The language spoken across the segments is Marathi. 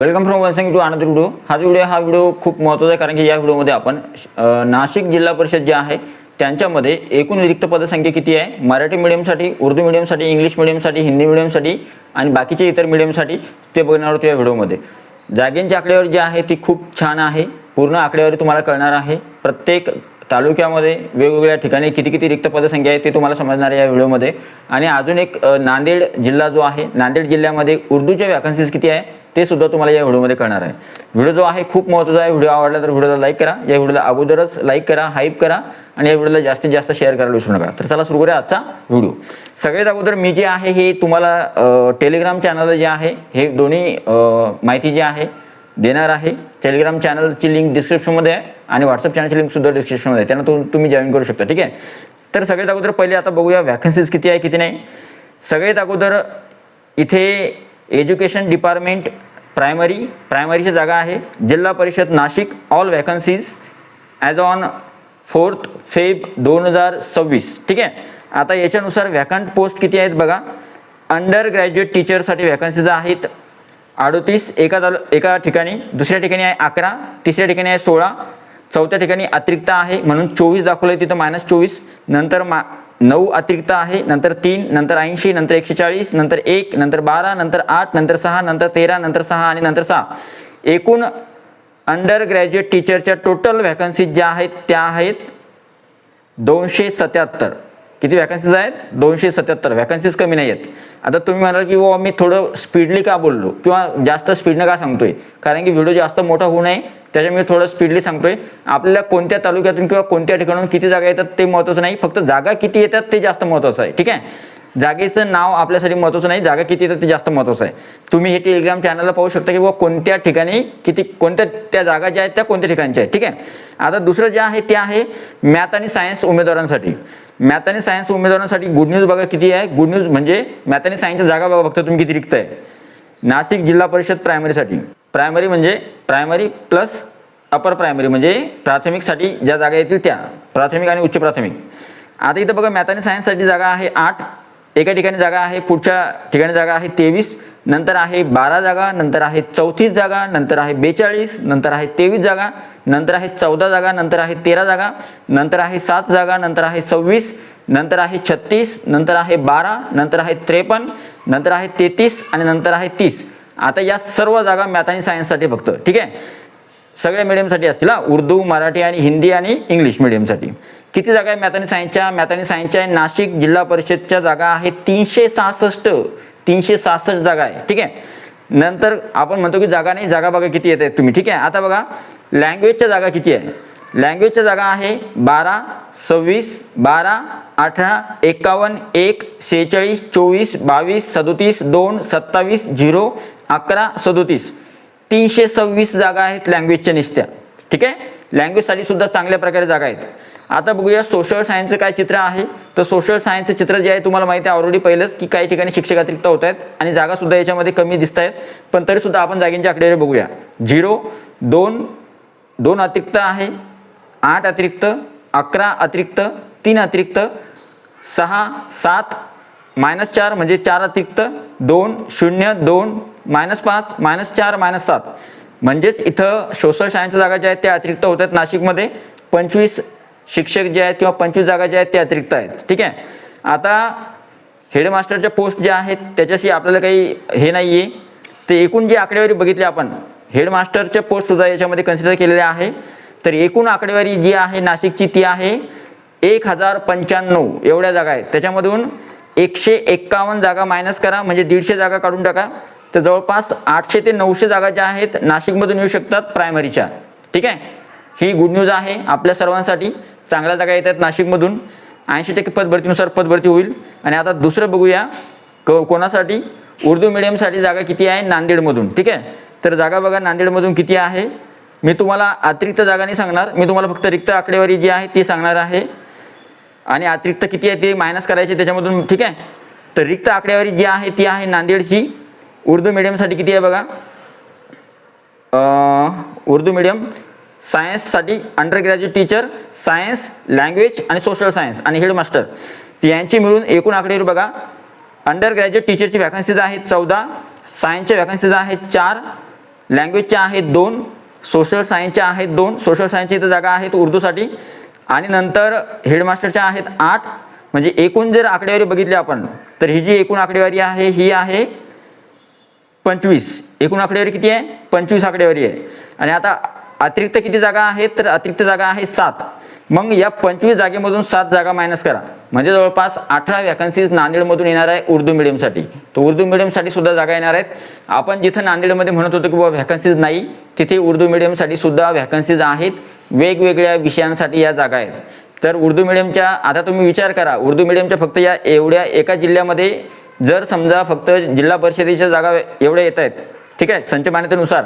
वेलकम फ्रॉम वनसिंग टू अनदर व्हिडिओ। हा व्हिडिओ खूप महत्त्वाचा आहे, कारण की या व्हिडिओमध्ये आपण नाशिक जिल्हा परिषद जे आहे त्यांच्यामध्ये एकूण रिक्त पदसंख्या किती आहे, मराठी मीडियमसाठी, उर्दू मीडियमसाठी, इंग्लिश मीडियमसाठी, हिंदी मीडियमसाठी आणि बाकीचे इतर मीडियमसाठी ते बघणार आहोत या व्हिडिओमध्ये। जागेंची आकडेवारी जी आहे ती खूप छान आहे, पूर्ण आकडेवारी तुम्हाला कळणार आहे। प्रत्येक तालुक्यामध्ये वेगवेगळ्या ठिकाणी किती किती रिक्त पदसंख्या आहे ते तुम्हाला समजणार आहे या व्हिडिओमध्ये। आणि अजून एक नांदेड जिल्हा जो आहे, नांदेड जिल्ह्यामध्ये उर्दूच्या वॅकन्सीज किती आहे ते सुद्धा तुम्हाला या व्हिडिओमध्ये कळणार आहे। व्हिडिओ जो आहे खूप महत्त्वाचा आहे। व्हिडिओ आवडला तर व्हिडिओला लाईक करा, या व्हिडिओला अगोदरच लाईक करा, हाईप करा आणि या व्हिडिओला जास्तीत जास्त शेअर करायला विसरू नका। तर चला सुरू करूया आजचा व्हिडिओ। सगळ्यात अगोदर मी जे आहे हे तुम्हाला टेलिग्राम चॅनल जे आहे हे दोन्ही माहिती जी आहे देणार आहे। टेलिग्राम चॅनलची लिंक डिस्क्रिप्शनमध्ये आहे आणि व्हॉट्सअप चॅनलची लिंक सुद्धा डिस्क्रिप्शनमध्ये आहे, त्यांना तुम्ही जॉईन करू शकता। ठीक आहे, तर सगळ्यात अगोदर पहिले आता बघूया वॅकन्सीज किती आहे किती नाही। सगळ्यात अगोदर इथे एज्युकेशन डिपार्टमेंट प्रायमरीची जागा आहे जिल्हा परिषद Nashik, all vacancies as on 4 February 2026। ठीक आहे, आता याच्यानुसार वॅकंट पोस्ट किती आहेत बघा। अंडर ग्रॅज्युएट टीचरसाठी वॅकन्सीज आहेत 38 एका ठिकाणी, दुसऱ्या ठिकाणी आहे 11, तिसऱ्या ठिकाणी आहे 16, चौथ्या ठिकाणी अतिरिक्त आहे म्हणून 24 दाखवलं आहे तिथं -24, नंतर 9 अतिरिक्त आहे, नंतर 3, नंतर 80, नंतर 140, नंतर 1, नंतर 12, नंतर 8, नंतर 6, नंतर 13, नंतर 6 आणि नंतर 6। एकूण अंडर ग्रॅज्युएट टीचरच्या टोटल वॅकन्सीज ज्या आहेत त्या आहेत 277। किती वॅकन्सीज आहेत? 277 वॅकन्सीज, कमी नाही आहेत। आता तुम्ही म्हणाल की वो मी थोडं स्पीडली का बोललो किंवा जास्त स्पीडनं का सांगतोय, कारण की व्हिडिओ जास्त मोठा होऊ नये त्याच्यामुळे थोडं स्पीडली सांगतोय। आपल्याला कोणत्या तालुक्यातून किंवा कोणत्या ठिकाणाहून किती जागा येतात ते महत्त्वाचं नाही, फक्त जागा किती येतात ते जास्त महत्त्वाचं आहे। ठीक आहे, जागेचं नाव आपल्यासाठी महत्त्वाचं नाही, जागा किती येतात ते जास्त महत्त्वाचं आहे। तुम्ही हे टेलिग्राम चॅनलला पाहू शकता की कोणत्या ठिकाणी किती, कोणत्या त्या जागा ज्या आहेत त्या कोणत्या ठिकाणच्या आहेत। ठीक आहे, आता दुसरं जे आहे ते आहे मॅथ आणि सायन्स उमेदवारांसाठी। मॅथ आणि सायन्स उमेदवारांसाठी गुड न्यूज बघा किती आहे। गुड न्यूज म्हणजे मॅथ आणि सायन्सच्या जागा बघा फक्त तुम्ही किती रिक्त आहे। नाशिक जिल्हा परिषद प्रायमरीसाठी, प्रायमरी म्हणजे प्रायमरी प्लस अपर प्रायमरी म्हणजे प्राथमिकसाठी ज्या जागा येतील त्या, प्राथमिक आणि उच्च प्राथमिक। आता इथं बघा मॅथ आणि सायन्ससाठी जागा आहे 8, एका ठिकाणी जागा आहे, पुढच्या ठिकाणी जागा आहे 23, नंतर आहे 12 जागा, नंतर आहे 34 जागा, नंतर आहे 42, नंतर आहे 23 जागा, नंतर आहे 14 जागा, नंतर आहे 13 जागा, नंतर आहे 7 जागा, नंतर आहे 26, नंतर आहे 36, नंतर आहे 12, नंतर आहे 53, नंतर आहे 33 आणि नंतर आहे 30। आता या सर्व जागा मॅथ आणि सायन्ससाठी फक्त। ठीक आहे, सगळ्या मीडियमसाठी असतील, उर्दू, मराठी आणि हिंदी आणि इंग्लिश मीडियमसाठी। किती जागा आहे मॅथ आणि सायन्सच्या? मॅथ आणि सायन्सच्या नाशिक जिल्हा परिषदच्या जागा आहे 366 जागा आहे। ठीक आहे, नंतर आपण म्हणतो की जागा नाही, जागा बघा किती येत आहेत तुम्ही। ठीक आहे, आता बघा लँग्वेजच्या जागा किती आहे। लँग्वेजच्या जागा आहे 12, 26, 12, 18, 51, 1, 46, 24, 22, 37, 2, 27, 0, 11, 37, 326 जागा आहेत लँग्वेजच्या निस्त्या। ठीक आहे, लँग्वेजसाठी सुद्धा चांगल्या प्रकारे जागा आहेत। आता बघूया सोशल सायन्सचं काय चित्र आहे। तर सोशल सायन्सचं चित्र जे आहे तुम्हाला माहिती आहे ऑलरेडी पहिलंच, की काही ठिकाणी शिक्षक अतिरिक्त होत आहेत आणि जागा सुद्धा याच्यामध्ये कमी दिसत आहेत, पण तरी सुद्धा आपण जागेंची आकडेवारी बघूया। 0, 2 अतिरिक्त आहे, 8 अतिरिक्त, 11 अतिरिक्त, 3 अतिरिक्त, 6, 7, -4 म्हणजे 4 अतिरिक्त, 2, 0, 2, -5, -4, -7 म्हणजेच इथं सोशल सायन्सच्या जागा ज्या आहेत त्या अतिरिक्त होत आहेत। नाशिकमध्ये 25 शिक्षक जे आहेत किंवा 25 जागा ज्या आहेत त्या अतिरिक्त आहेत। ठीक आहे, आता हेडमास्टरच्या पोस्ट ज्या आहेत त्याच्याशी आपल्याला काही हे नाही आहे, ते एकूण जी आकडेवारी बघितली आपण हेडमास्टरच्या पोस्ट सुद्धा याच्यामध्ये कन्सिडर केलेल्या आहे। तर एकूण आकडेवारी जी आहे नाशिकची ती आहे 1095 एवढ्या जागा आहेत। त्याच्यामधून 151 जागा मायनस करा म्हणजे 150 जागा काढून टाका, तर जवळपास 800 ते 900 जागा ज्या आहेत नाशिकमधून येऊ शकतात प्रायमरीच्या। ठीक आहे, ही गुड न्यूज आहे आपल्या सर्वांसाठी, चांगल्या जागा येतात नाशिकमधून। 80% पदभरतीनुसार पदभरती होईल। आणि आता दुसरं बघूया कोणासाठी, उर्दू मीडियमसाठी जागा किती आहे नांदेडमधून। ठीक आहे, तर जागा बघा नांदेडमधून किती आहे। मी तुम्हाला अतिरिक्त जागा नाही सांगणार, मी तुम्हाला फक्त रिक्त आकडेवारी जी आहे ती सांगणार आहे आणि अतिरिक्त किती आहे ते मायनस करायचे त्याच्यामधून। ठीक आहे, तर रिक्त आकडेवारी जी आहे ती आहे नांदेडची। उर्दू मीडियमसाठी किती आहे बघा, उर्दू मीडियम सायन्ससाठी undergraduate teacher, science, language आणि सोशल सायन्स आणि हेडमास्टर यांची मिळून एकूण आकडेवारी बघा। अंडर ग्रॅज्युएट टीचरची वॅकन्सीज आहेत 14, सायन्सच्या वॅकन्सीज आहेत 4, लँग्वेजच्या आहेत 2, सोशल सायन्सच्या आहेत 2, सोशल सायन्सची इथं जागा आहेत उर्दूसाठी, आणि नंतर हेडमास्टरच्या आहेत 8. म्हणजे एकूण जर आकडेवारी बघितली आपण तर ही जी एकूण आकडेवारी आहे ही आहे 25. एकूण आकडेवारी किती आहे? 25 आकडेवारी आहे. आणि आता अतिरिक्त किती जागा आहेत? तर अतिरिक्त जागा आहे 7. मग या 25 जागेमधून 7 जागा मायनस करा, म्हणजे जवळपास 18 वॅकन्सीज नांदेडमधून येणार आहे उर्दू मिडियमसाठी. तर उर्दू मिडियमसाठी सुद्धा जागा येणार आहेत. आपण जिथं नांदेडमध्ये म्हणत होतो की बाबा व्हॅकन्सीज नाही, तिथे उर्दू मिडियमसाठी सुद्धा व्हॅकन्सीज आहेत. वेगवेगळ्या विषयांसाठी या जागा आहेत. तर उर्दू मिडियमच्या आता तुम्ही विचार करा, उर्दू मिडियमच्या फक्त या एवढ्या एका जिल्ह्यामध्ये जर समजा फक्त जिल्हा परिषदेच्या जागा एवढ्या येत आहेत, ठीक आहे, संच मान्यतेनुसार,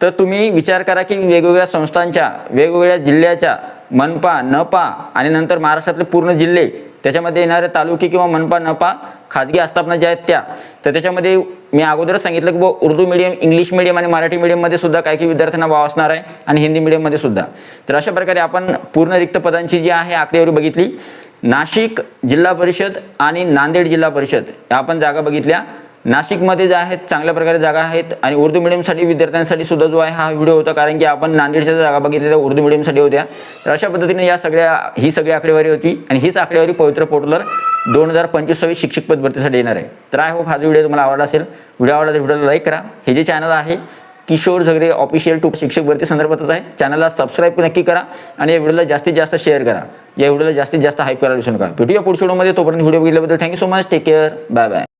तर तुम्ही विचार करा की वेगवेगळ्या संस्थांच्या, वेगवेगळ्या जिल्ह्याच्या, मनपा, नपा आणि नंतर महाराष्ट्रातले पूर्ण जिल्हे, त्याच्यामध्ये येणारे तालुके किंवा मनपा, नपा, खाजगी आस्थापना ज्या आहेत त्या, तर त्याच्यामध्ये मी अगोदरच सांगितलं की उर्दू मिडियम, इंग्लिश मिडियम आणि मराठी मिडियममध्ये सुद्धा काही विद्यार्थ्यांना वाव असणार आहे आणि हिंदी मिडियममध्ये सुद्धा. तर अशा प्रकारे आपण पूर्ण रिक्त पदांची जी आहे आकडेवारी बघितली. नाशिक जिल्हा परिषद आणि नांदेड जिल्हा परिषद या आपण जागा बघितल्या. नाशिकमध्ये जे आहेत चांगल्या प्रकारे जागा आहेत आणि उर्दू मिडियमसाठी विद्यार्थ्यांसाठी सुद्धा जो आहे हा व्हिडिओ होता, कारण की आपण नांदेडच्या जागा बघितलेल्या उर्दू मिडियमसाठी होत्या. तर अशा पद्धतीने या ही सगळी आकडेवारी होती आणि हीच आकडेवारी पवित्र पोर्टलवर 2025 शिक्षक पद भरतीसाठी येणार आहे. तर आय होप हा व्हिडिओ तुम्हाला आवडला असेल. व्हिडिओ आवडला तर व्हिडिओला लाईक करा. हे जे चॅनल आहे किशोर झगरे ऑफिशियल टू शिक्षक भरती संदर्भातच आहे. चॅनलला सबस्क्राईब नक्की करा आणि या व्हिडिओला जास्तीत जास्त शेअर करा. या व्हिडिओला जास्तीत जास्त हाईप करायला विसरू नका. भेटूया पुढच्या व्हिडिओमध्ये. तोपर्यंत व्हिडिओ बघितल्याबद्दल thank you so much. Take care. Bye bye.